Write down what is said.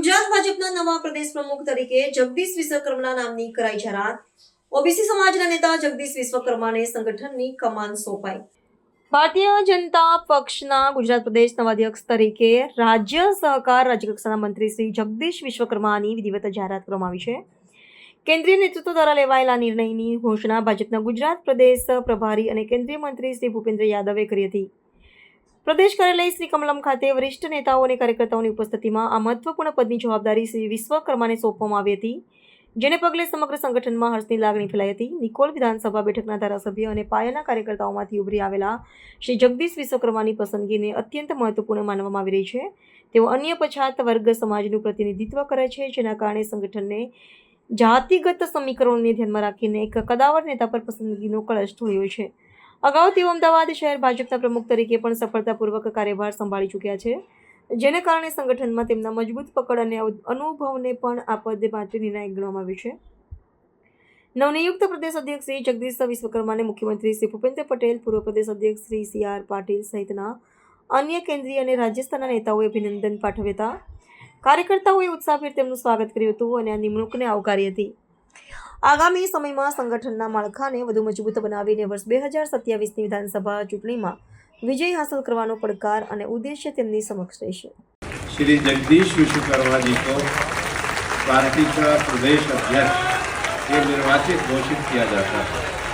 ગુજરાત ભાજપના નવા પ્રદેશ પ્રમુખ તરીકે જગદીશ વિશ્વકર્માના નામની કરાઈ જાહેરાત. ઓબીસી સમાજના નેતા જગદીશ વિશ્વકર્માને સંગઠનની કમાન સોંપાઈ. ભારતીય જનતા પક્ષના ગુજરાત પ્રદેશ નવા અધ્યક્ષ તરીકે રાજ્ય સહકાર રાજ્યકક્ષાના મંત્રી શ્રી જગદીશ વિશ્વકર્માની વિધિવત જાહેરાત કરવામાં આવી છે. કેન્દ્રીય નેતૃત્વ દ્વારા લેવાયેલા નિર્ણયની ઘોષણા ભાજપના ગુજરાત પ્રદેશ પ્રભારી અને કેન્દ્રીય મંત્રી શ્રી ભૂપેન્દ્ર યાદવે કરી હતી. પ્રદેશ કાર્યાલય શ્રી કમલમ ખાતે વરિષ્ઠ નેતાઓ અને કાર્યકર્તાઓની ઉપસ્થિતિમાં આ મહત્વપૂર્ણ પદની જવાબદારી શ્રી વિશ્વકર્માને સોંપવામાં આવી હતી, જેને પગલે સમગ્ર સંગઠનમાં હર્ષની લાગણી ફેલાઈ હતી. નિકોલ વિધાનસભા બેઠકના ધારાસભ્ય અને પાયાના કાર્યકર્તાઓમાંથી ઉભરી આવેલા શ્રી જગદીશ વિશ્વકર્માની પસંદગીને અત્યંત મહત્વપૂર્ણ માનવામાં આવી રહી છે. તેઓ અન્ય પછાત વર્ગ સમાજનું પ્રતિનિધિત્વ કરે છે, જેના કારણે સંગઠનને જાતિગત સમીકરણોને ધ્યાનમાં રાખીને એક કદાવર નેતા પર પસંદગીનો કળશ ઢોળ્યો છે. અગાઉ તેઓ અમદાવાદ શહેર ભાજપના પ્રમુખ તરીકે પણ સફળતાપૂર્વક કાર્યભાર સંભાળી ચૂક્યા છે, જેને કારણે સંગઠનમાં તેમના મજબૂત પકડ અને અનુભવને પણ આ પદ માટે નિર્ણાયક ગણવામાં આવ્યું છે. નવનિયુક્ત પ્રદેશ અધ્યક્ષ શ્રી જગદીશ વિશ્વકર્માને મુખ્યમંત્રી શ્રી ભૂપેન્દ્ર પટેલ, પૂર્વ પ્રદેશ અધ્યક્ષ શ્રી CR પાટીલ સહિતના અન્ય કેન્દ્રીય અને રાજ્ય સ્તરના નેતાઓએ અભિનંદન પાઠવ્યા હતા. કાર્યકર્તાઓએ ઉત્સાહભેર તેમનું સ્વાગત કર્યું હતું અને આ નિમણૂકને આવકારી હતી. આગામી સમયમાં સંગઠનના માળખાને વધુ મજબૂત બનાવીને વર્ષ 2027ની વિધાનસભા ચૂંટણીમાં વિજય હાંસલ કરવાનો પડકાર અને ઉદ્દેશ્ય તેમની સમક્ષ રહેશે. श्री जगदीश विश्वकर्मा जी को पार्टी का प्रदेश अध्यक्ष ये निर्वाचित घोषित किया जाता है।